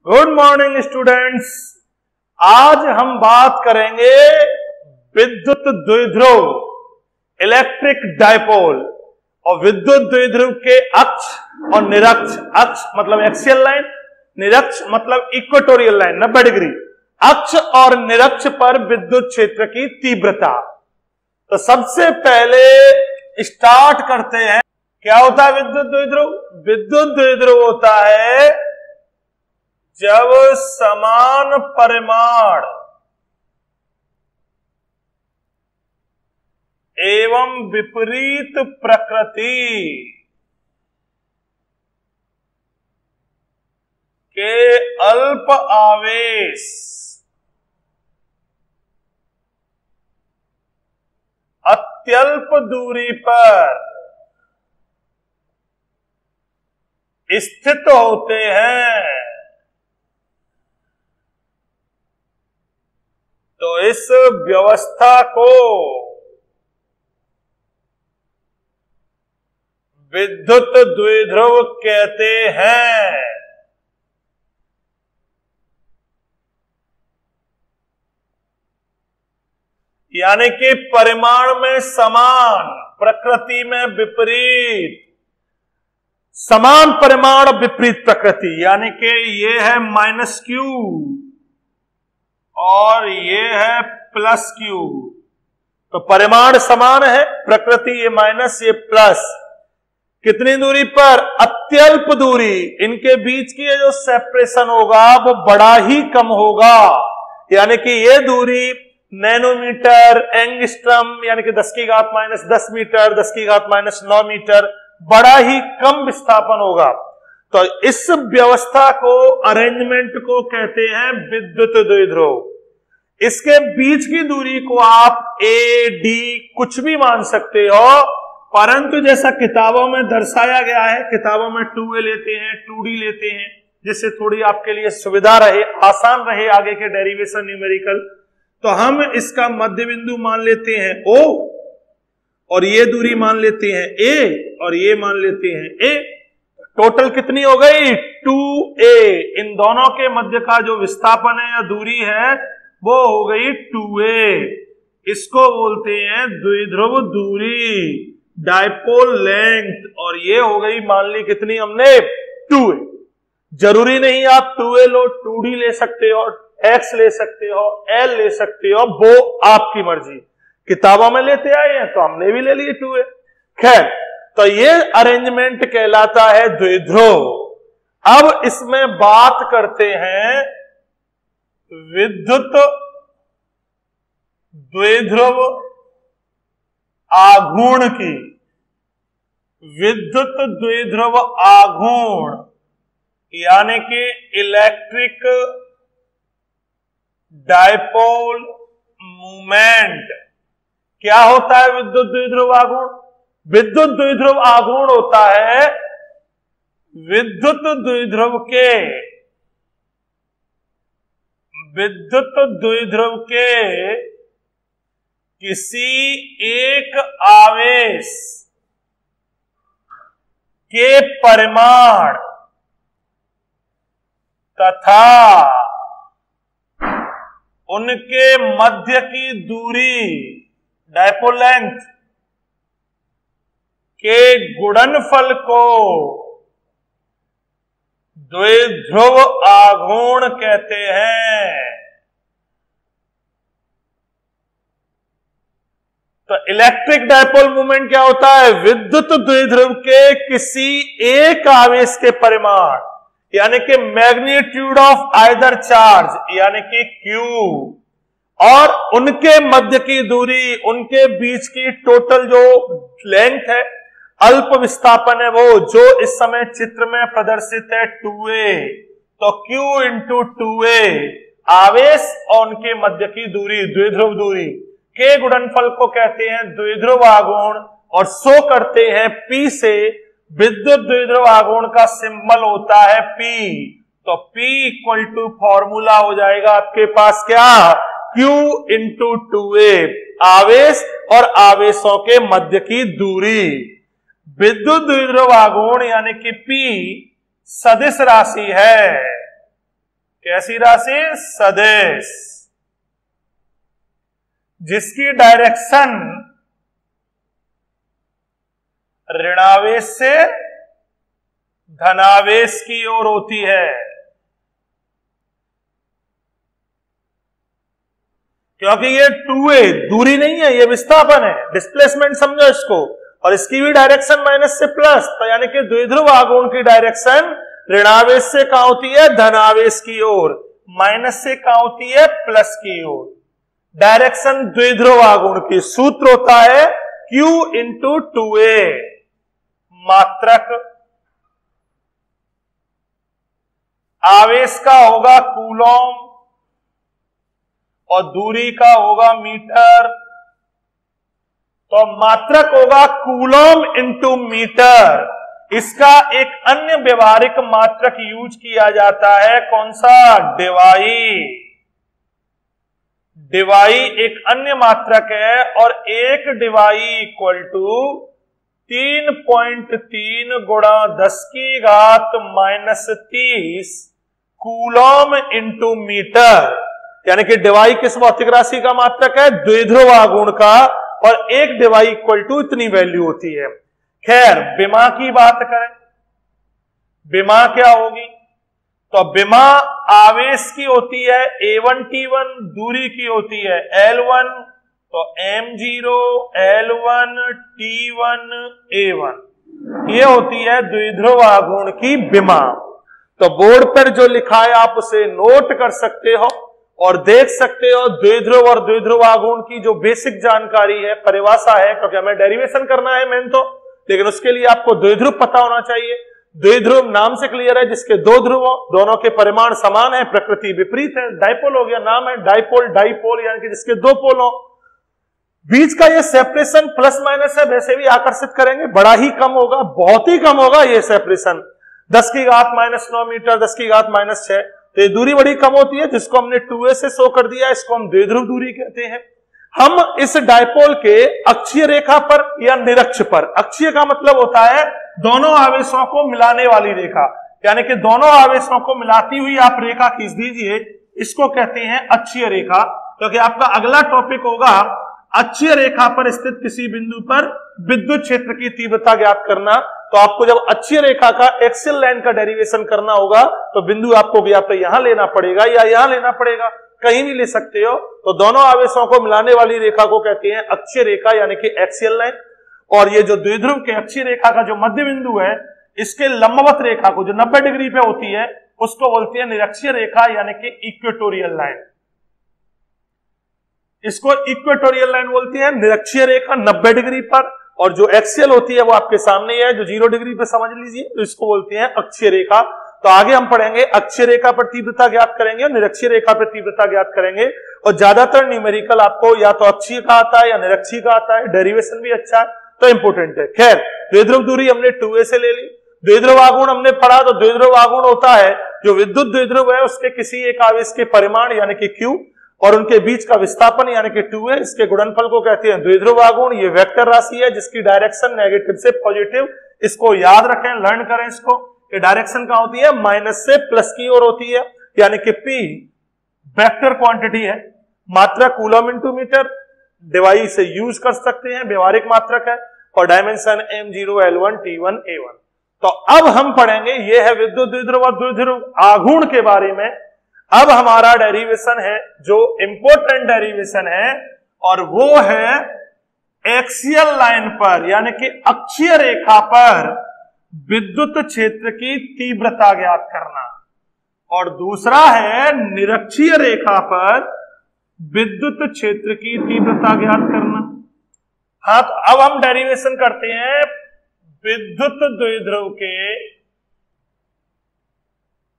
Good morning students. आज हम बात करेंगे विद्युत द्विध्रुव इलेक्ट्रिक डायपोल और विद्युत द्विध्रुव के अक्ष और निरक्ष। अक्ष मतलब एक्सियल लाइन, निरक्ष मतलब इक्वेटोरियल लाइन 90 डिग्री। अक्ष और निरक्ष पर विद्युत क्षेत्र की तीव्रता। तो सबसे पहले स्टार्ट करते हैं। क्या होता है विद्युत द्विध्रुव? विद्युत द्विध्रुव होता है जब समान परिमाण एवं विपरीत प्रकृति के अल्प आवेश अत्यल्प दूरी पर स्थित होते हैं। तो इस व्यवस्था को विद्युत द्विध्रुव कहते हैं। यानी कि परिमाण में समान, प्रकृति में विपरीत। समान परिमाण विपरीत प्रकृति, यानी कि ये है -Q और ये है +Q। तो परिमाण समान है, प्रकृति ये माइनस ये प्लस। कितनी दूरी पर? अत्यल्प दूरी। इनके बीच की जो सेपरेशन होगा वो बड़ा ही कम होगा। यानी कि ये दूरी नैनोमीटर, एंगस्ट्रम यानी कि 10⁻⁻10 मीटर, 10⁻⁹ मीटर, बड़ा ही कम विस्थापन होगा। तो इस व्यवस्था को, अरेंजमेंट को कहते हैं विद्युत द्विध्रुव। इसके बीच की दूरी को आप ए डी कुछ भी मान सकते हो, परंतु जैसा किताबों में दर्शाया गया है, किताबों में 2a लेते हैं, 2d लेते हैं, जिससे थोड़ी आपके लिए सुविधा रहे, आसान रहे आगे के डेरिवेशन न्यूमेरिकल। तो हम इसका मध्य बिंदु मान लेते हैं O और ये दूरी मान लेते हैं A और ये मान लेते हैं A। टोटल कितनी हो गई? 2a। इन दोनों के मध्य का जो विस्थापन है या दूरी है वो हो गई 2a। इसको बोलते हैं द्विध्रुव दूरी, डायपोल लेंथ। और ये हो गई, मान ली कितनी हमने? 2a। जरूरी नहीं आप 2a लो, 2d ले सकते हो, x ले सकते हो, l ले सकते हो, वो आपकी मर्जी। किताबों में लेते आए हैं तो हमने भी ले लिए 2a। खैर, तो ये अरेंजमेंट कहलाता है द्विध्रुव। अब इसमें बात करते हैं विद्युत द्विध्रुव आघूर्ण की। विद्युत द्विध्रुव आघूर्ण यानी कि इलेक्ट्रिक डायपोल मूवमेंट। क्या होता है विद्युत द्विध्रुव आघूर्ण? विद्युत द्विध्रुव आघूर्ण होता है विद्युत द्विध्रुव के किसी एक आवेश के परिमाण तथा उनके मध्य की दूरी, डायपोल लेंथ, के गुणनफल को द्विध्रुव आघूर्ण कहते हैं। तो इलेक्ट्रिक डायपोल मूवमेंट क्या होता है? विद्युत द्विध्रुव के किसी एक आवेश के परिमाण, यानी कि मैग्नीट्यूड ऑफ आइदर चार्ज, यानी कि Q, और उनके मध्य की दूरी, उनके बीच की टोटल जो लेंथ है, अल्प विस्थापन है वो, जो इस समय चित्र में प्रदर्शित है 2a। तो Q × 2a आवेश और उनके मध्य की दूरी, द्विध्रुव दूरी के गुणनफल को कहते हैं द्विध्रुव आघूर्ण और शो करते हैं P से। विद्युत द्विध्रुव आघूर्ण का सिंबल होता है P। तो P = फॉर्मूला हो जाएगा आपके पास क्या? Q × 2a, आवेश और आवेशों के मध्य की दूरी। विद्युत द्विध्रुव आघूर्ण यानी कि P सदिश राशि है। कैसी राशि? सदिश, जिसकी डायरेक्शन ऋणावेश से धनावेश की ओर होती है। क्योंकि ये 2a दूरी नहीं है, ये विस्थापन है, डिस्प्लेसमेंट समझो इसको, और इसकी भी डायरेक्शन माइनस से प्लस, तो यानी कि द्विध्रुव आघूर्ण की डायरेक्शन ऋणावेश से कहां होती है? धनावेश की ओर, माइनस से कहां होती है? प्लस की ओर। डायरेक्शन द्विध्रुव आघूर्ण की सूत्र होता है Q इंटू 2a, मात्रक आवेश का होगा कूलॉम और दूरी का होगा मीटर, तो मात्रक होगा कूलॉम इंटू मीटर। इसका एक अन्य व्यवहारिक मात्रक यूज किया जाता है, कौन सा? डिवाई। डिवाई एक अन्य मात्रक है, और एक डिवाई इक्वल टू 3.3 गुणा 10 की घात -30 कूलॉम इंटू मीटर। यानी कि डिवाई किस भौतिक राशि का मात्रक है? द्विध्रुव आघूर्ण का, और एक डिवाई इक्वल टू इतनी वैल्यू होती है। खैर, विमा की बात करें, विमा क्या होगी? तो विमा आवेश की होती है A1 T1, दूरी की होती है L1, तो M0 L1 T1 A1, ये होती है द्विध्रुव आघूर्ण की विमा। तो बोर्ड पर जो लिखा है आप उसे नोट कर सकते हो और देख सकते हो। द्विध्रुव और द्विध्रुव आघूर्ण की जो बेसिक जानकारी है, परिभाषा है, क्योंकि हमें डेरिवेशन करना है मेन तो, लेकिन उसके लिए आपको द्विध्रुव पता होना चाहिए। द्विध्रुव नाम से क्लियर है, जिसके दो ध्रुव, दोनों के परिमाण समान है, प्रकृति विपरीत है। डाइपोल हो गया, नाम है डाइपोल, डाइपोल यानी कि जिसके दो पोल हो। बीच का ये सेपरेशन प्लस माइनस है, वैसे भी आकर्षित करेंगे, बड़ा ही कम होगा, बहुत ही कम होगा ये सेपरेशन, 10 की घात -9 मीटर, 10 की घात -6। तो ये दूरी बड़ी कम होती है, जिसको हमने 2a से शो कर दिया, इसको हम द्विध्रुव दूरी कहते हैं। हम इस डाइपोल के अक्षीय रेखा पर या निरक्ष पर, अक्षीय का मतलब होता है दोनों आवेशों को मिलाने वाली रेखा, यानी कि दोनों आवेशों को मिलाती हुई आप रेखा खींच दीजिए, इसको कहते हैं अक्षीय रेखा। क्योंकि आपका अगला टॉपिक होगा अक्षीय रेखा पर स्थित किसी बिंदु पर विद्युत क्षेत्र की तीव्रता ज्ञात करना। तो आपको जब अक्षीय रेखा का एक्सियल लाइन का डेरिवेशन करना होगा, तो बिंदु आपको या तो यहां लेना पड़ेगा या यहां लेना पड़ेगा, कहीं भी ले सकते हो। तो दोनों आवेशों को मिलाने वाली रेखा को कहते हैं अक्षीय रेखा, यानी कि एक्सियल लाइन। और ये जो द्विध्रुव के अक्षीय रेखा का जो मध्य बिंदु है, इसके लंबवत रेखा को जो 90 डिग्री पे होती है, उसको बोलते हैं निरक्षीय रेखा, यानी कि इक्वेटोरियल लाइन। इसको इक्वेटोरियल लाइन बोलती है, निरक्षीय रेखा 90 डिग्री पर, और जो एक्सियल होती है वो आपके सामने है, जो 0 डिग्री पे समझ लीजिए, तो इसको बोलते हैं अक्षीय रेखा। तो आगे हम पढ़ेंगे अक्षीय रेखा पर तीव्रता ज्ञात करेंगे और निरक्षीय रेखा पर तीव्रता ज्ञात करेंगे। और ज्यादातर न्यूमेरिकल आपको या तो अक्षीय का आता है या निरक्षीय का आता है, डेरिवेशन भी अच्छा है, तो इंपोर्टेंट है। खैर, द्विध्रुव दूरी हमने 2a से ले ली। द्विध्रुव आघूर्ण हमने पढ़ा, तो द्विध्रुव आघूर्ण होता है जो विद्युत द्विध्रुव है उसके किसी एक आवेश के परिमाण यानी कि Q और उनके बीच का विस्थापन यानी कि 2a, इसके गुणनफल को कहते हैं द्विध्रुव आघूर्ण। ये वेक्टर राशि है जिसकी डायरेक्शन नेगेटिव से पॉजिटिव, इसको याद रखें, लर्न करें इसको। ये डायरेक्शन कहां होती है? माइनस से प्लस की ओर होती है, यानी कि P वेक्टर क्वांटिटी है। मात्रक कूलम इंटू मीटर, डिवाइस से यूज कर सकते हैं, व्यवहारिक मात्रक है, और dimension M0 L1 T1 A1। तो अब हम पढ़ेंगे, ये है विद्युत द्विध्रुव और द्विध्रुव आघूर्ण के बारे में। अब हमारा डेरिवेशन है जो इंपोर्टेंट डेरिवेशन है, और वो है एक्सियल लाइन पर यानी कि अक्षीय रेखा पर विद्युत क्षेत्र की तीव्रता ज्ञात करना, और दूसरा है निरक्षीय रेखा पर विद्युत क्षेत्र की तीव्रता ज्ञात करना। हाँ, तो अब हम डेरिवेशन करते हैं विद्युत द्विध्रुव के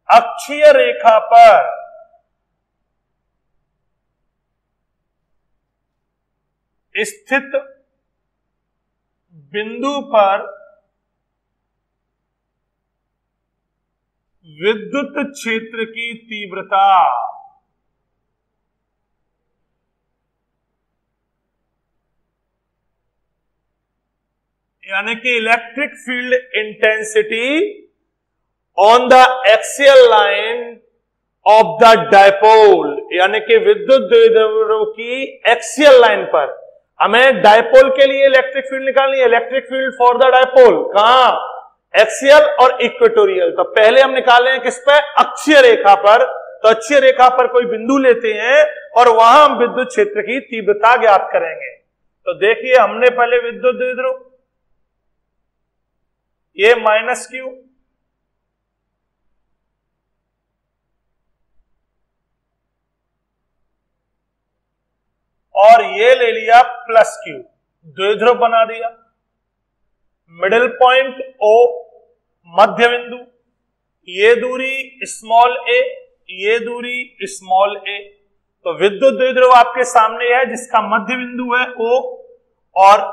अक्षीय रेखा पर स्थित बिंदु पर विद्युत क्षेत्र की तीव्रता, यानी कि electric field intensity on the axial line of the dipole, यानी कि विद्युत द्विध्रुव की एक्सियल लाइन पर। हमें डायपोल के लिए इलेक्ट्रिक फील्ड निकालनी है, electric field for the dipole, कहां, एक्सियल और इक्वेटोरियल। तो पहले हम निकाले हैं किस पे, अक्षीय रेखा पर। तो अक्षीय रेखा पर कोई बिंदु लेते हैं और वहां हम विद्युत क्षेत्र की तीव्रता ज्ञात करेंगे। तो देखिए हमने पहले विद्युत द्विध्रुव, ये माइनस क्यू, और ये ले लिया प्लस क्यू, द्विध्रुव बना दिया। मिडिल पॉइंट ओ, मध्य बिंदु, ये दूरी स्मॉल ए, ये दूरी स्मॉल ए। तो विद्युत द्विध्रुव आपके सामने है जिसका मध्य बिंदु है ओ, और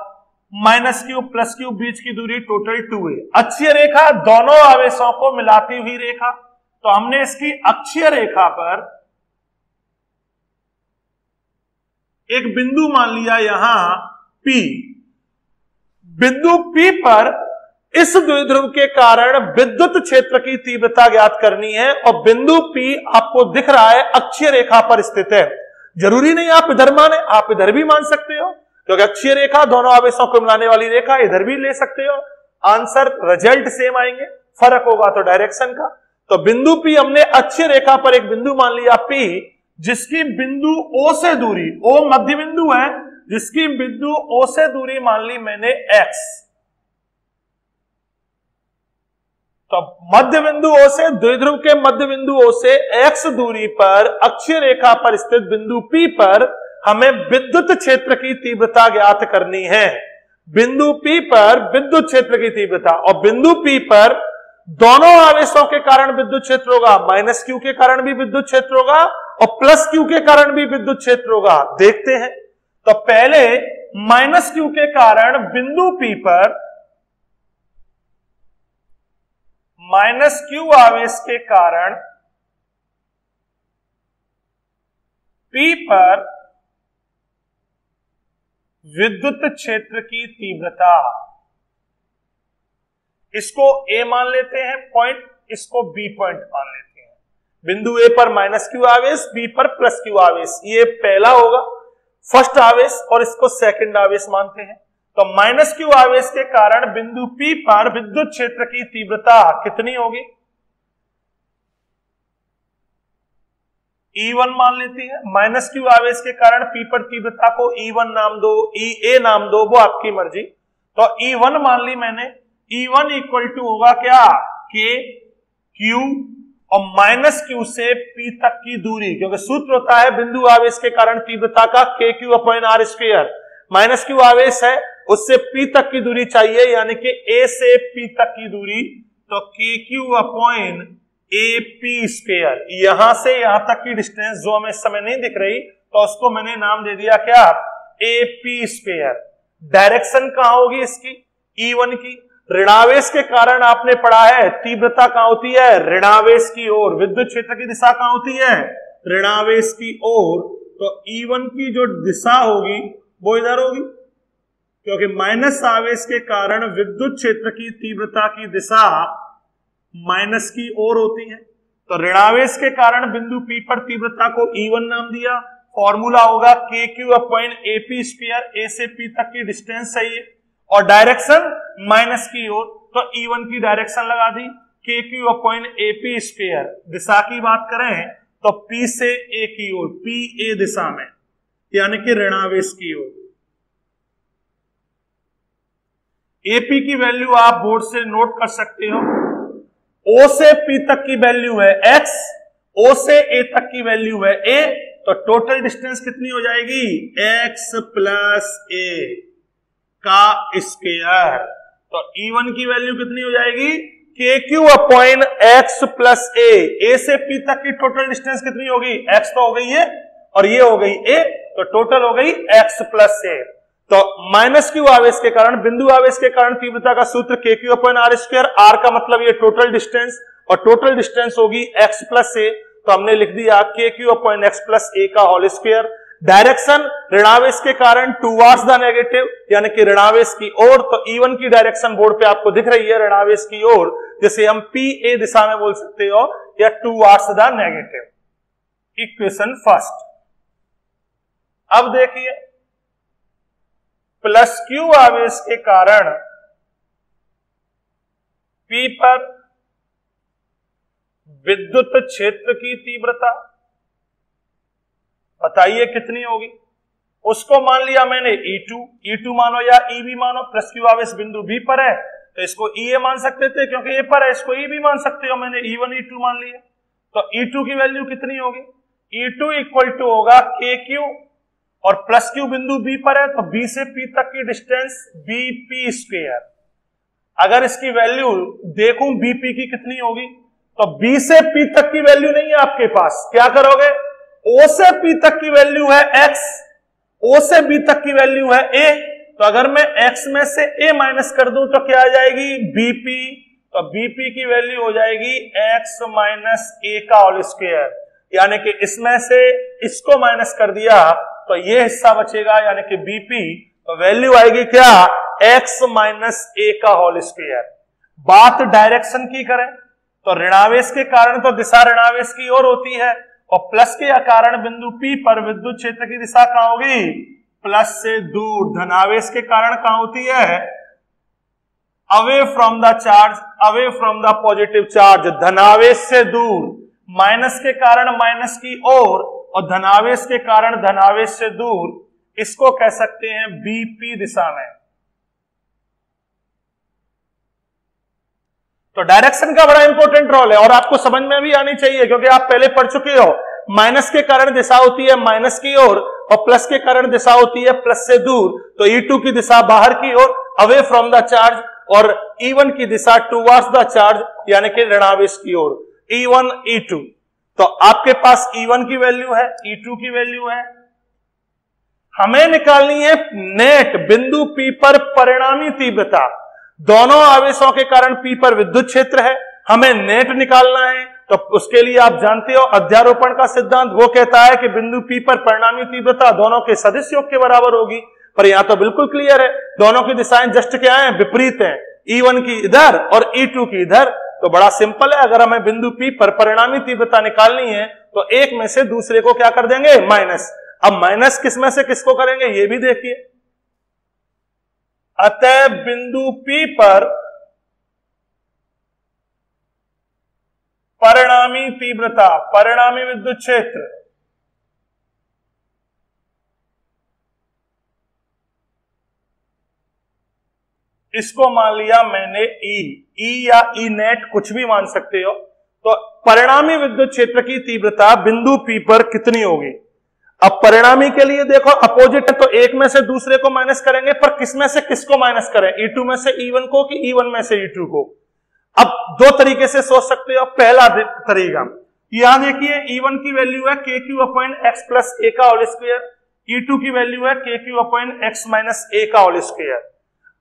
माइनस क्यू प्लस क्यू बीच की दूरी टोटल 2 है। अक्षीय रेखा दोनों आवेशों को मिलाती हुई रेखा। तो हमने इसकी अक्षीय रेखा पर एक बिंदु मान लिया यहां P। बिंदु P पर इस द्विध्रुव के कारण विद्युत क्षेत्र की तीव्रता ज्ञात करनी है, और बिंदु P आपको दिख रहा है अक्षीय रेखा पर स्थित है। जरूरी नहीं आप इधर माने, आप इधर भी मान सकते हो, क्योंकि अक्षीय रेखा दोनों आवेशों को मिलाने वाली रेखा, इधर भी ले सकते हो। आंसर रिजल्ट सेम आएंगे, फर्क होगा तो डायरेक्शन का। तो बिंदु P हमने अक्षीय रेखा पर एक बिंदु मान लिया P, जिसकी बिंदु O से दूरी, O मध्य बिंदु है, जिसकी बिंदु O से दूरी मान ली मैंने x। तो मध्य बिंदु O से, द्विध्रुव के मध्य बिंदु O से x दूरी पर अक्षीय रेखा पर स्थित बिंदु P पर हमें विद्युत क्षेत्र की तीव्रता ज्ञात करनी है। बिंदु P पर विद्युत क्षेत्र की तीव्रता, और बिंदु P पर दोनों आवेशों के कारण विद्युत क्षेत्र होगा, माइनस क्यू के कारण भी विद्युत क्षेत्र होगा और प्लस क्यू के कारण भी विद्युत क्षेत्र होगा। देखते हैं। तो पहले माइनस क्यू के कारण बिंदु P पर, माइनस क्यू आवेश के कारण P पर विद्युत क्षेत्र की तीव्रता, इसको A मान लेते हैं पॉइंट, इसको B पॉइंट मान लेते हैं। बिंदु A पर माइनस क्यू आवेश, B पर प्लस क्यू आवेश, ये पहला होगा फर्स्ट आवेश, और इसको सेकंड आवेश मानते हैं। तो माइनस क्यू आवेश के कारण बिंदु P पर विद्युत क्षेत्र की तीव्रता कितनी होगी, E1 मान लेती है। माइनस क्यू आवेश के कारण P पर तीव्रता को E1 नाम दो, EA नाम दो, वो आपकी मर्जी। तो E1 मान ली मैंने। E1 इक्वल टू होगा क्या, K Q और माइनस Q से P तक की दूरी, क्योंकि सूत्र होता है बिंदु आवेश के कारण तीव्रता का KQ upon R square. Minus Q आवेश है, उससे P तक की दूरी चाहिए, यानी कि A से P तक की दूरी, तो KQ अपॉन AP स्क्वायर। यहां से यहां तक की डिस्टेंस जो हमें इस समय नहीं दिख रही, तो उसको मैंने नाम दे दिया क्या, AP स्क्वायर। डायरेक्शन कहां होगी इसकी, E1 की। ऋणावेश के कारण आपने पढ़ा है तीव्रता कहां होती है, ऋणावेश की ओर। विद्युत क्षेत्र की दिशा कहां होती है, ऋणावेश की ओर। तो E1 की जो दिशा होगी वो इधर होगी, क्योंकि माइनस आवेश के कारण विद्युत क्षेत्र की तीव्रता की दिशा माइनस की ओर होती है। तो ऋणावेश के कारण बिंदु P पर तीव्रता को E1 नाम दिया। फॉर्मूला होगा KQ upon AP square, A से P तक की डिस्टेंस चाहिए, और डायरेक्शन माइनस की ओर, तो E1 की डायरेक्शन लगा दी KQ अपॉन AP स्क्वायर। दिशा की बात करें तो P से A की ओर, PA दिशा में, यानी कि ऋणावेश की ओर। AP की वैल्यू आप बोर्ड से नोट कर सकते हो। O से P तक की वैल्यू है x, O से A तक की वैल्यू है A, तो टोटल डिस्टेंस कितनी हो जाएगी, x प्लस A का स्क्वायर। तो E1 की वैल्यू कितनी हो जाएगी, KQ upon x plus A से P तक की टोटल डिस्टेंस कितनी होगी, x तो हो गई है और ये हो गई A, तो टोटल हो गई x प्लस A। तो माइनस क्यू आवेश के कारण, बिंदु आवेश के कारण तीव्रता का सूत्र KQ upon R square. R का मतलब ये टोटल डिस्टेंस, और टोटल डिस्टेंस होगी x प्लस A, तो हमने लिख दिया KQ upon x plus A का होल स्क्वायर। डायरेक्शन ऋणावेश के कारण टूवर्ड्स द नेगेटिव, यानी कि ऋणावेश की ओर। तो E1 की डायरेक्शन बोर्ड पे आपको दिख रही है ऋणावेश की ओर, जिसे हम PA दिशा में बोल सकते हो, या towards the negative. Equation first. अब देखिए, प्लस क्यू आवेश के कारण P पर विद्युत क्षेत्र की तीव्रता बताइए कितनी होगी। उसको मान लिया मैंने E2 मानो या EB मानो, प्लस क्यू आवेश बिंदु B पर है तो इसको EA मान सकते थे, क्योंकि A पर है इसको EB मान सकते हो, मैंने E1 E2 मान लिया। तो E2 की वैल्यू कितनी होगी, E2 इक्वल टू होगा KQ, और प्लस क्यू बिंदु B पर है तो B से P तक की डिस्टेंस BP स्क्वायर। अगर इसकी वैल्यू देखूं BP की कितनी होगी, तो B से P तक की वैल्यू नहीं है आपके पास, क्या करोगे, O से P तक की वैल्यू है X, O से B तक की वैल्यू है A, तो अगर मैं X में से A माइनस कर दूं तो क्या आ जाएगी BP, तो BP की वैल्यू हो जाएगी X माइनस A का होल स्क्वायर, यानी कि इसमें से इसको माइनस कर दिया तो ये हिस्सा बचेगा, यानी कि BP, तो वैल्यू आएगी क्या, X माइनस A का होल स्क्वायर। बात डायरेक्शन की करें तो ऋणावेश के कारण तो दिशा ऋणावेश की ओर होती है, और प्लस के कारण बिंदु P पर विद्युत क्षेत्र की दिशा कहां होगी, प्लस से दूर। धनावेश के कारण कहां होती है, away from the charge, away from the positive charge, धनावेश से दूर। माइनस के कारण माइनस की ओर, और धनावेश के कारण धनावेश से दूर, इसको कह सकते हैं BP दिशा में। तो डायरेक्शन का बड़ा इंपॉर्टेंट रोल है और आपको समझ में भी आनी चाहिए, क्योंकि आप पहले पढ़ चुके हो। माइनस के कारण दिशा होती है माइनस की ओर, और प्लस के कारण दिशा होती है प्लस से दूर। तो E2 की दिशा बाहर की ओर, अवे फ्रॉम द चार्ज, और E1 की दिशा टुवर्ड्स द चार्ज, यानी कि ऋणावेश की ओर। E1 E2, तो आपके पास E1 की वैल्यू है, E2 की वैल्यू है, हमें निकालनी है नेट बिंदु P पर परिणामी तीव्रता। दोनों आवेशों के कारण P पर विद्युत क्षेत्र है, हमें नेट निकालना है। तो उसके लिए आप जानते हो अध्यारोपण का सिद्धांत, वो कहता है कि बिंदु P पर परिणामी तीव्रता दोनों के सदिश योग के बराबर होगी। पर यहां तो बिल्कुल क्लियर है, दोनों की दिशाएं जस्ट क्या है, विपरीत हैं, E1 की इधर और E2 की इधर। तो बड़ा सिंपल है, अगर हमें बिंदु P पर परिणामी तीव्रता निकालनी है तो एक में से दूसरे को क्या कर देंगे, माइनस। अब माइनस किस में से किसको करेंगे ये भी देखिए। अतः बिंदु P पर परिणामी तीव्रता, परिणामी विद्युत क्षेत्र, इसको मान लिया मैंने E या E नेट, कुछ भी मान सकते हो। तो परिणामी विद्युत क्षेत्र की तीव्रता बिंदु P पर कितनी होगी। अब परिणामी के लिए देखो अपोजिट है, तो एक में से दूसरे को माइनस करेंगे, पर किस में से किसको माइनस करें, E2 में से E1 को कि E1 में से E2 को। अब दो तरीके से सोच सकते हो। पहला तरीका, यहां देखिए E1 की वैल्यू है KQ upon X plus A का होल स्क्वायर, E2 की वैल्यू है KQ upon X minus A का होल स्क्वायर।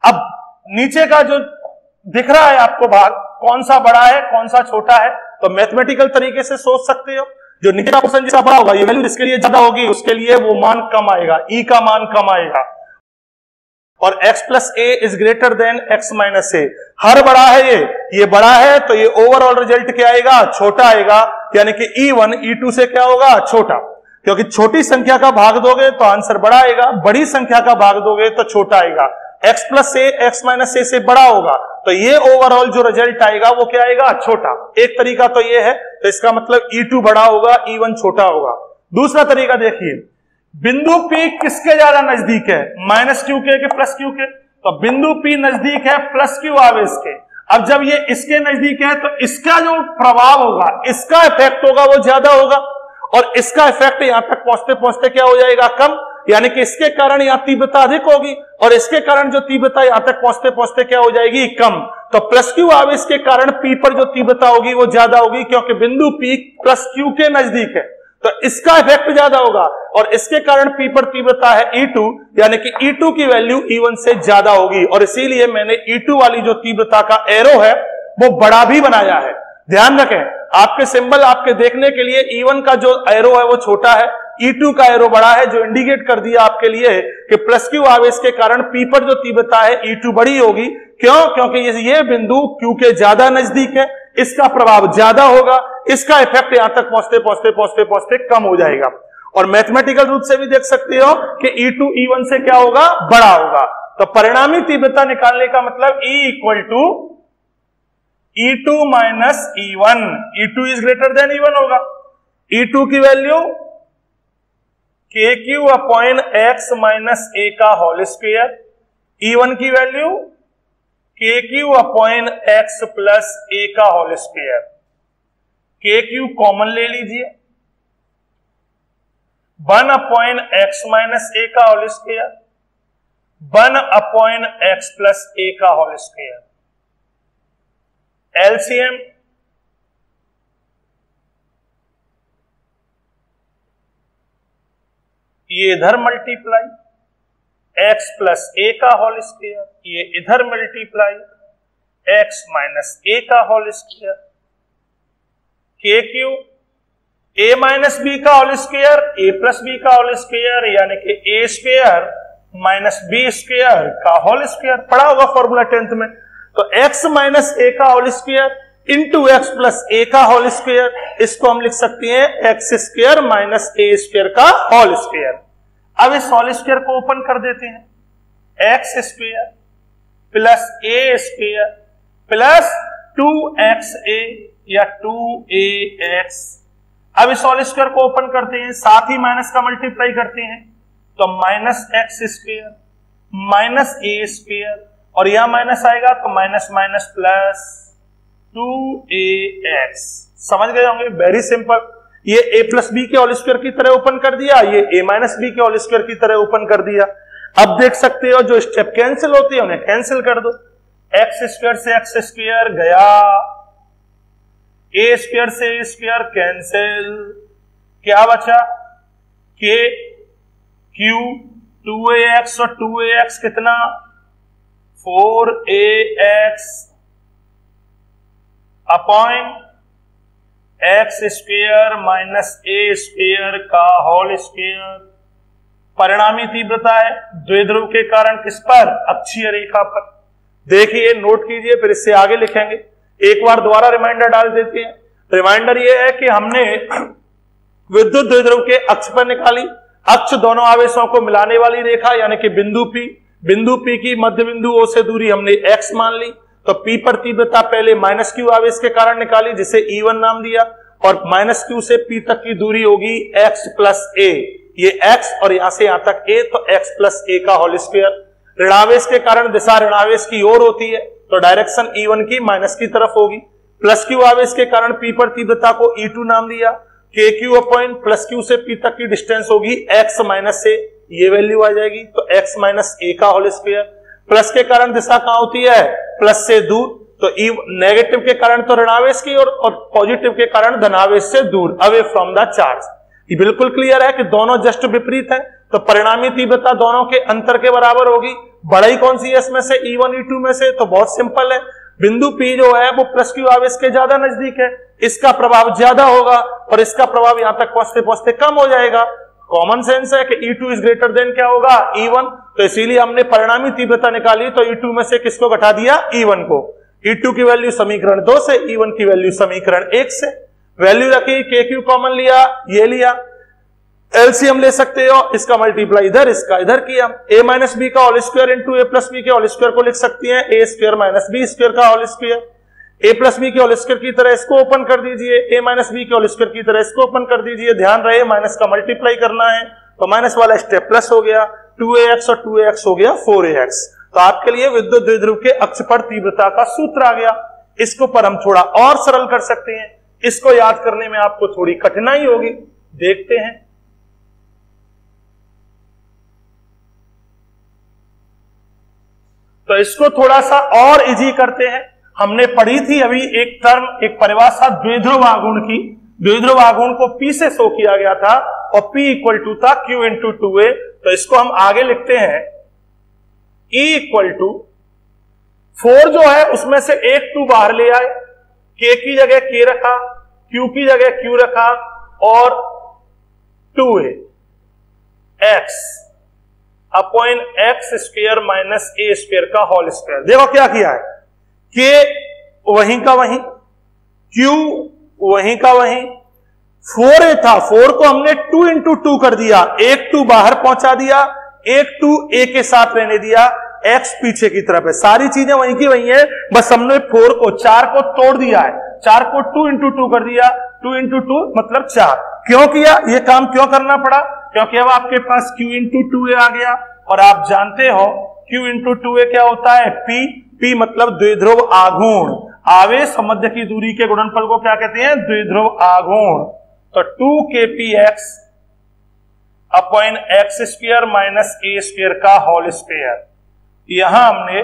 अब नीचे का जो दिख रहा है आपको भाग, कौन सा बड़ा है कौन सा छोटा है, तो मैथमेटिकल तरीके से सोच सकते हो। जो नीचे का पोर्शन जिसका बड़ा होगा, ये वैल्यू जिसके लिए ज्यादा होगी उसके लिए वो मान कम आएगा, E का मान कम आएगा। और X plus A is greater then X minus A, हर बड़ा है ये बड़ा है, तो ये ओवरऑल रिजल्ट क्या आएगा, छोटा आएगा। यानी कि E1 E2 से क्या होगा, छोटा, क्योंकि छोटी संख्या का भाग दोगे तो आंसर बड़ा आएगा, बड़ी संख्या का भाग दोगे तो छोटा आएगा। X plus A X minus A से बड़ा होगा, तो ये ओवरऑल जो रिजल्ट आएगा वो क्या आएगा, छोटा। एक तरीका तो ये है, तो इसका मतलब E2 बड़ा होगा, E1 छोटा होगा। दूसरा तरीका देखिए, बिंदु P किसके ज्यादा नजदीक है, माइनस क्यू के प्लस क्यू के, तो बिंदु P नजदीक है प्लस क्यू आवेश के। अब जब ये इसके नजदीक है तो इसका जो प्रभाव होगा, इसका इफेक्ट होगा वो ज्यादा होगा, और इसका इफेक्ट यहां तक पहुंचते पहुंचते क्या हो जाएगा, कम। यानी कि इसके कारण यहां तीव्रता अधिक होगी, और इसके कारण जो तीव्रता यहां तक पहुंचते पहुंचते क्या हो जाएगी, कम। तो प्लस क्यू आवेश के कारण P पर जो तीव्रता होगी वो ज्यादा होगी, क्योंकि बिंदु P प्लस क्यू के नजदीक है, तो इसका इफेक्ट ज्यादा होगा। और इसके कारण P पर तीव्रता है E2, यानी कि E2 की वैल्यू E1 से ज्यादा होगी, और इसीलिए मैंने E2 वाली जो तीव्रता का एरो है वो बड़ा भी बनाया है। ध्यान रखें, आपके सिंबल आपके देखने के लिए E1 का जो एरो है वो छोटा है, E2 का एरो बड़ा है, जो इंडिकेट कर दिया आपके लिए कि प्लस क्यू आवेश के कारण P पर जो तीव्रता है E2 बड़ी होगी। क्यों, क्योंकि ये बिंदु Q के ज्यादा नजदीक है, इसका प्रभाव ज्यादा होगा, इसका इफेक्ट यहां तक पहुंचते पहुंचते पहुंचते पहुंचते कम हो जाएगा। और मैथमेटिकल रूप से भी देख सकते हो कि E2 E1 से क्या होगा, बड़ा होगा। तो परिणामी तीव्रता निकालने का मतलब E equal to E2 minus E1, E2 is greater than E1 होगा। E2 की value KQ upon X minus A का होल स्क्वायर, E1 की value KQ upon X plus A का होल स्क्वायर। KQ कॉमन ले लीजिए, 1 upon X minus A का whole square, 1 upon X plus A का whole square. LCM ये इधर multiply x plus A का होल स्क्वायर, ये इधर मल्टीप्लाई x माइनस A का whole square. KQ A minus B का whole square, A plus B का होल स्क्वायर, यानी कि A square minus B square का होल स्क्वायर। पढ़ा होगा फॉर्मूला 10th में। तो x माइनस A का whole square into x plus A का होल स्क्वायर, इसको हम लिख सकते हैं x square minus A square का होल स्क्वायर। अब इस होल स्क्वायर को ओपन कर देते हैं, x square plus A square plus 2xa या 2ax। अब इस होल स्क्वायर को ओपन करते हैं, साथ ही माइनस का मल्टीप्लाई करते हैं, तो minus x square minus A square, और यहां माइनस आएगा तो माइनस माइनस प्लस 2ax। समझ गए होंगे, वेरी सिंपल। ये a प्लस बी के होल स्क्वायर की तरह ओपन कर दिया, ये a माइनस बी के होल स्क्वायर की तरह ओपन कर दिया। अब देख सकते हो जो स्टेप कैंसिल होती है उन्हें कैंसिल कर दो, एक्स स्क्वायर से एक्स स्क्वायर गया, a स्क्वायर से a स्क्वायर कैंसिल, क्या बचा k q 2ax और 2ax कितना 4ax upon x square minus A square का होल स्क्वायर। परिणामी तीव्रता है द्विध्रुव के कारण किस पर, अक्षीय रेखा पर। देखिए नोट कीजिए, फिर इससे आगे लिखेंगे। एक बार दोबारा रिमाइंडर डाल देते हैं। रिमाइंडर यह है कि हमने विद्युत द्विध्रुव के अक्ष पर निकाली, अक्ष दोनों आवेशों को मिलाने वाली रेखा यानी कि बिंदु P की मध्य बिंदु O से दूरी हमने x मान ली। तो P पर तीव्रता पहले माइनस Q आवेश के कारण निकाली जिसे E1 नाम दिया, और माइनस Q से P तक की दूरी होगी x प्लस A, ये x और यहां से यहां तक A, तो x प्लस A का होल स्क्वायर। ऋणावेश के कारण दिशा ऋणावेश की ओर होती है, तो डायरेक्शन E1 की माइनस की तरफ होगी। प्लस Q आवेश के कारण P पर तीव्रता को E2 नाम दिया, KQ अपॉन प्लस Q से P तक की डिस्टेंस होगी x माइनस A, ये वैल्यू आ जाएगी, तो x माइनस A का होल स्क्वायर। प्लस के कारण दिशा कहां होती है, प्लस से दूर, तो नेगेटिव के कारण तो ऋणावेश की और पॉजिटिव के कारण धनावेश से दूर, अवे फ्रॉम द चार्ज। ये बिल्कुल क्लियर है कि दोनों जस्ट विपरीत है, तो परिणामी तीव्रता दोनों के अंतर के बराबर होगी। बड़ाई कौन सी है इसमें से, E1 E2 में से, तो बहुत सिंपल है, बिंदु P जो है वो प्लस Q आवेश के ज्यादा नजदीक है, इसका प्रभाव ज्यादा होगा और इसका प्रभाव यहां तक पहुंचते पहुंचते कम हो जाएगा। कॉमन सेंस है कि E2 इज ग्रेटर देन क्या होगा, E1, तो इसीलिए हमने परिणामी तीव्रता निकाली, तो E2 में से किसको घटा दिया, E1 को। E2 की वैल्यू समीकरण 2 से, E1 की वैल्यू समीकरण 1 से। वैल्यू रखी, KQ कॉमन लिया, ये लिया, एलसीएम ले सकते हो, इसका मल्टीप्लाई इधर इसका इधर किया। A माइनस बी का whole square into A plus B के होल स्क्वायर को लिख सकती है A square minus B square का whole square. A plus B के होल स्क्वायर की तरह इसको ओपन कर दीजिए, A माइनस बी के होल स्क्वायर की तरह इसको ओपन कर दीजिए। ध्यान रहे माइनस का मल्टीप्लाई करना है, तो माइनस वाला स्टेप प्लस हो गया, 2ax और 2ax हो गया 4ax। तो आपके लिए विद्युत द्विध्रुव के अक्ष पर तीव्रता का सूत्र आ गया। इसको पर हम थोड़ा और सरल कर सकते हैं, इसको याद करने में आपको थोड़ी कठिनाई होगी, देखते हैं। तो इसको थोड़ा सा और इजी करते हैं। हमने पढ़ी थी अभी एक टर्म, एक परिभाषा द्विध्रुव आघूर्ण की। द्विध्रुव आघूर्ण को P से शो किया गया था और P इक्वल टू था Q इंटू 2a। तो इसको हम आगे लिखते हैं, E इक्वल टू 4 जो है उसमें से एक 2 बाहर ले आए, K की जगह K रखा, Q की जगह Q रखा और 2a x upon x square minus A square का होल स्क्वायर। देखो क्या किया है, K वहीं का वहीं, Q वहीं का वहीं। 4a था, 4 को हमने 2 into 2 कर दिया, एक 2 बाहर पहुंचा दिया, एक 2 a के साथ रहने दिया, x पीछे की तरफ है, सारी चीजें वहीं की वहीं है, बस हमने 4 को तोड़ दिया है, 4 को 2 into 2 कर दिया, 2 into 2 मतलब 4। क्यों किया ये काम, क्यों करना पड़ा? क्योंकि अब आपके पास q into 2a आ गया, और आप जानते हो q into 2a क्या होता है, p मतलब द्विध्रुव आघूर्ण, आवेश और मध्य की दूरी के गुणनफल को क्या कहते हैं, द्विध्रुव आघूर्ण। तो 2kpx upon x square minus a square का होल स्क्वायर, यहां हमने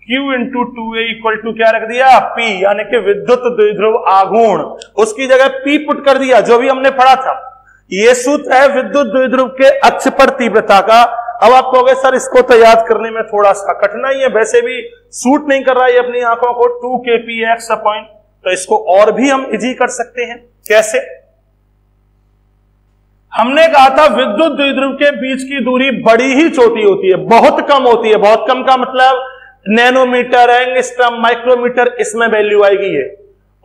q into 2a equal to क्या रख दिया, p, यानी कि विद्युत द्विध्रुव आघूर्ण, उसकी जगह p पुट कर दिया, जो भी हमने पढ़ा था। यह सूत्र है विद्युत द्विध्रुव के अक्ष पर तीव्रता का। अब आप कहोगे सर इसको तो याद करने में थोड़ा सा कठिनाई है, वैसे भी सूट नहीं कर रहा है अपनी आंखों को, 2kpx अपॉन, तो इसको और भी हम इजी कर सकते हैं। कैसे? हमने कहा था विद्युत द्विध्रुव के बीच की दूरी बड़ी ही छोटी होती है, बहुत कम होती है, बहुत कम का मतलब नैनोमीटर, एंगस्ट्रम, माइक्रोमीटर, इसमें वैल्यू आएगी ये।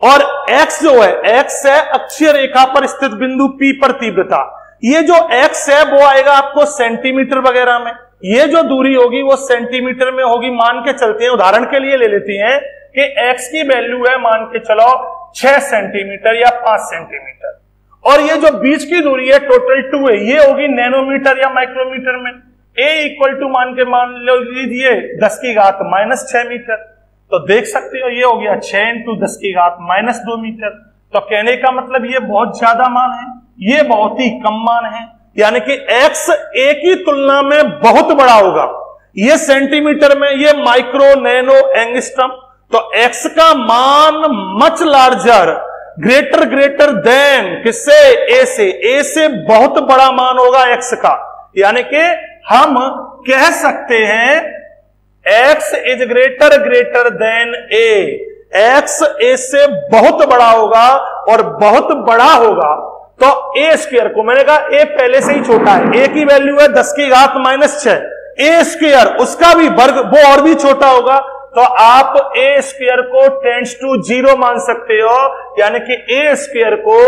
और x जो है, x है अक्षीय रेखा पर स्थित बिंदु P पर तीव्रता, ये जो x है वो आएगा आपको सेंटीमीटर वगैरह में, ये जो दूरी होगी वो सेंटीमीटर में होगी। मान के चलते हैं, उदाहरण के लिए ले लेते हैं कि x की वैल्यू है मान के चलो 6 सेंटीमीटर या 5 सेंटीमीटर, और ये जो बीच की दूरी है टोटल 2 है, ये होगी नैनोमीटर या माइक्रोमीटर में। a इक्वल टू मान लीजिए 10 की घात -6 मीटर, तो देख सकते हो ये हो गया 6 इंटू 10 की घात -2 मीटर। तो कहने का मतलब ये बहुत ज्यादा मान है, ये बहुत ही कम मान है, यानी कि x a की तुलना में बहुत बड़ा होगा। ये सेंटीमीटर में, ये माइक्रो, नैनो, एंगस्ट्रम, तो x का मान मच लार्जर, ग्रेटर देन किससे, a से बहुत बड़ा मान होगा x का। यानी कि हम कह सकते हैं x is greater then a, x a से बहुत बड़ा होगा, और बहुत बड़ा होगा तो a स्क्वायर को, मैंने कहा a पहले से ही छोटा है, a की वैल्यू है 10 की घात -6, a स्क्वायर उसका भी वर्ग वो और भी छोटा होगा, तो आप a स्क्वायर को टेंड्स टू 0 मान सकते हो, यानी कि a स्क्वायर को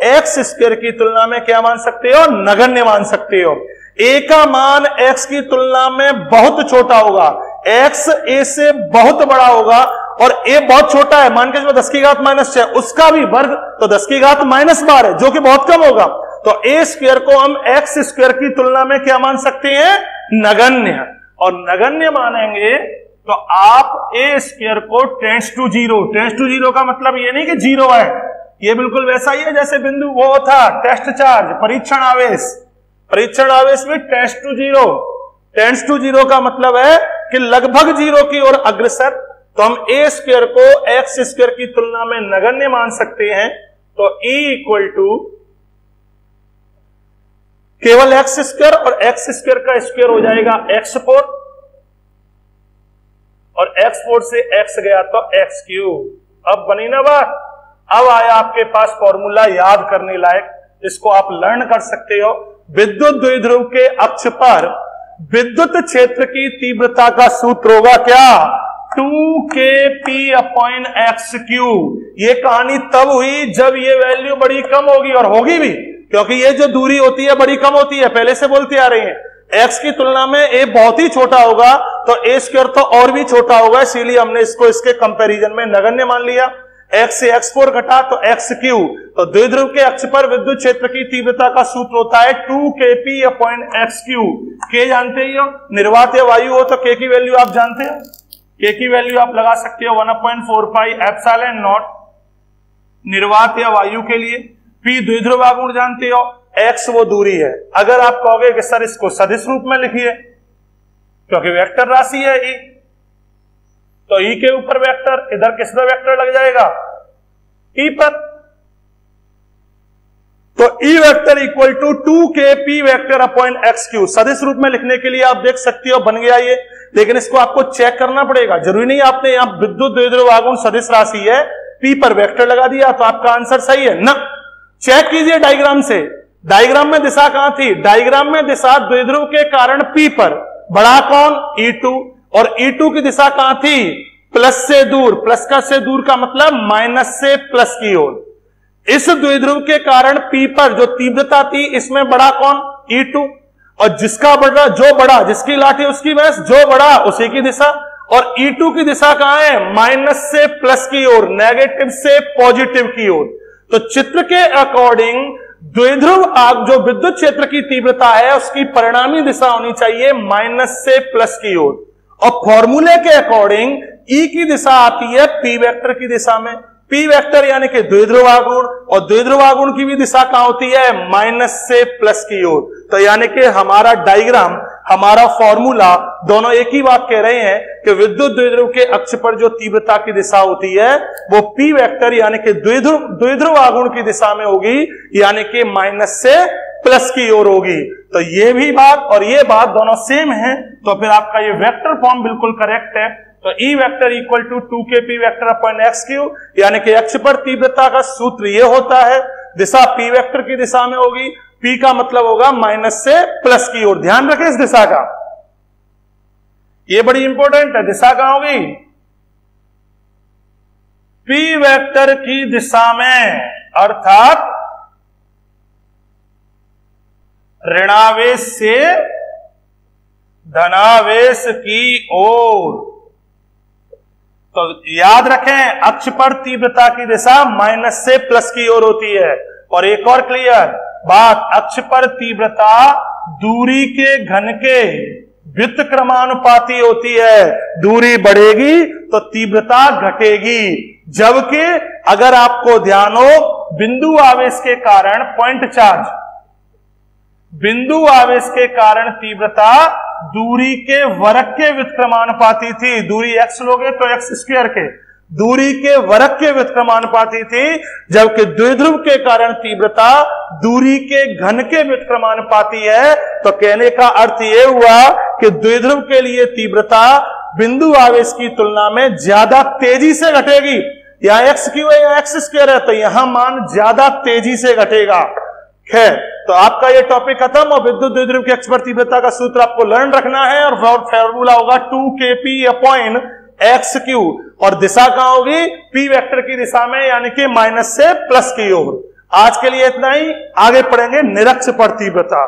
x स्क्वायर की तुलना में क्या मान सकते हो, नगण्य मान सकते हो। a का मान x की तुलना में बहुत छोटा होगा, x a से बहुत बड़ा होगा, और a बहुत छोटा है, मान के चलो 10 की घात -6, उसका भी वर्ग तो 10 की घात -12 है, जो कि बहुत कम होगा। तो a स्क्वायर को हम x स्क्वायर की तुलना में क्या मान सकते हैं, नगण्य, और नगण्य मानेंगे तो आप a स्क्वायर को टेंड्स टू 0 का मतलब ये नहीं कि 0 है, ये बिल्कुल वैसा ही है जैसे बिंदु वो था टेस्ट चार्ज, परीक्षण आवेश में टेंड्स टू 0 का मतलब है कि लगभग 0 की ओर अग्रसर, तो हम a स्क्वायर को x स्क्वायर की तुलना में नगण्य मान सकते हैं। तो E इक्वल टू केवल x स्क्वायर, और x स्क्वायर का स्क्वायर हो जाएगा x4, और x4 से x गया तो x3। अब बनी ना बात, अब आया आपके पास फॉर्मूला याद करने लायक, इसको आप लर्न कर सकते हो। विद्युत द्विध्रुव के अक्ष पर विद्युत क्षेत्र की तीव्रता का सूत्र होगा क्या, 2kp अपॉन x3। ये कहानी तब हुई जब ये वैल्यू बड़ी कम होगी, और होगी भी, क्योंकि ये जो दूरी होती है बड़ी कम होती है, पहले से बोलते आ रहे हैं। x की तुलना में a बहुत ही छोटा होगा, तो a स्क्वायर तो और भी छोटा होगा, इसीलिए हमने इसको इसके कंपैरिजन में नगण्य मान लिया। x से x4 घटा तो x3, तो द्विध्रुव के अक्ष पर विद्युत क्षेत्र की तीव्रता का सूत्र होता है 2kp अपॉन x3। k जानते ही हो, निर्वात या वायु हो तो k की वैल्यू आप जानते हो, k की वैल्यू आप लगा सकते हो 1.45 एप्सिलॉन नॉट निर्वात या वायु के लिए। p द्विध्रुव आघूर्ण जानते हो, x वो दूरी है। अगर आप कहोगे कि सर इसको सदिश रूप में लिखिए, क्योंकि वेक्टर राशि है e, तो e के ऊपर वेक्टर, इधर किस पर वेक्टर लग जाएगा, e पर, तो e vector equal to 2kp vector upon x3। सदिश रूप में लिखने के लिए आप देख सकते हो बन गया ये, लेकिन इसको आपको चेक करना पड़ेगा, जरूरी नहीं आपने यहां विद्युत द्विध्रुव आघूर्ण सदिश राशि है p पर वेक्टर लगा दिया तो आपका आंसर सही है ना। चेक कीजिए डायग्राम से, डायग्राम में दिशा कहां थी, डायग्राम में दिशा द्विध्रुव के कारण p पर, बड़ा कौन, E2, और E2 की दिशा कहां थी, प्लस से दूर, प्लस का से दूर का मतलब माइनस से प्लस की ओर। इस द्विध्रुव के कारण P पर जो तीव्रता थी, इसमें बड़ा कौन? E2, और जिसका बड़ा, जो बड़ा, जिसकी लाठी उसकी भैंस, जो बड़ा उसी की दिशा। और E2 की दिशा कहां है? माइनस से प्लस की ओर, नेगेटिव से पॉजिटिव की ओर। तो चित्र के अकॉर्डिंग द्विध्रुव आग जो विद्युत क्षेत्र की तीव्रता है उसकी परिणामी दिशा होनी चाहिए माइनस से प्लस की ओर। और फॉर्मूले के अकॉर्डिंग E की दिशा आती है P वेक्टर की दिशा में। P वेक्टर यानी कि द्विध्रुव आघूर्ण, और द्विध्रुव आघूर्ण की भी दिशा कहां होती है? माइनस से प्लस की ओर। तो यानी कि हमारा डायग्राम, हमारा फॉर्मूला दोनों एक ही बात कह रहे हैं कि विद्युत द्विध्रुव के अक्ष पर जो तीव्रता की दिशा होती है वो P वेक्टर यानी कि द्विध्रुव आघूर्ण की दिशा में होगी, यानी कि माइनस से प्लस की ओर होगी। तो ये भी बात और ये बात दोनों सेम है, तो फिर आपका ये वेक्टर फॉर्म बिल्कुल करेक्ट है। तो E vector equal to 2kP vector upon x cube, यानी कि अक्ष पर तीव्रता का सूत्र ये होता है, दिशा P वेक्टर की दिशा में होगी, P का मतलब होगा माइनस से प्लस की ओर। ध्यान रखें इस दिशा का, ये बड़ी इंपॉर्टेंट है। दिशा कहां होगी? P वेक्टर की दिशा में, अर्थात ऋणावेश से धनावेश की ओर। तो याद रखें, अक्ष पर तीव्रता की दिशा माइनस से प्लस की ओर होती है। और एक और क्लियर बात, अक्ष पर तीव्रता दूरी के घन के व्युत्क्रमानुपाती होती है। दूरी बढ़ेगी तो तीव्रता घटेगी, जबकि अगर आपको ध्यान हो, बिंदु आवेश के कारण, पॉइंट चार्ज, बिंदु आवेश के कारण तीव्रता दूरी के वर्ग के व्युत्क्रमानुपाती थी। दूरी x लोगे तो x स्क्वायर के, दूरी के वर्ग के व्युत्क्रमानुपाती थी, जबकि द्विध्रुव के कारण तीव्रता दूरी के घन के व्युत्क्रमानुपाती है। तो कहने का अर्थ यह हुआ कि द्विध्रुव के लिए तीव्रता बिंदु आवेश की तुलना में ज्यादा तेजी से घटेगी। यहाँ x क्यों है, या x स्क्वायर है, तो यहां मान ज्यादा तेजी से घटेगा। खैर, तो आपका ये टॉपिक खत्म। और विद्युत द्विध्रुव की अक्ष पर तीव्रता का सूत्र आपको लर्न रखना है, और फॉर्मूला होगा 2kP अपॉन x क्यूब, और दिशा कहां होगी? P वेक्टर की दिशा में, यानी कि माइनस से प्लस की ओर। आज के लिए इतना ही, आगे पढ़ेंगे निरक्ष पर तीव्रता।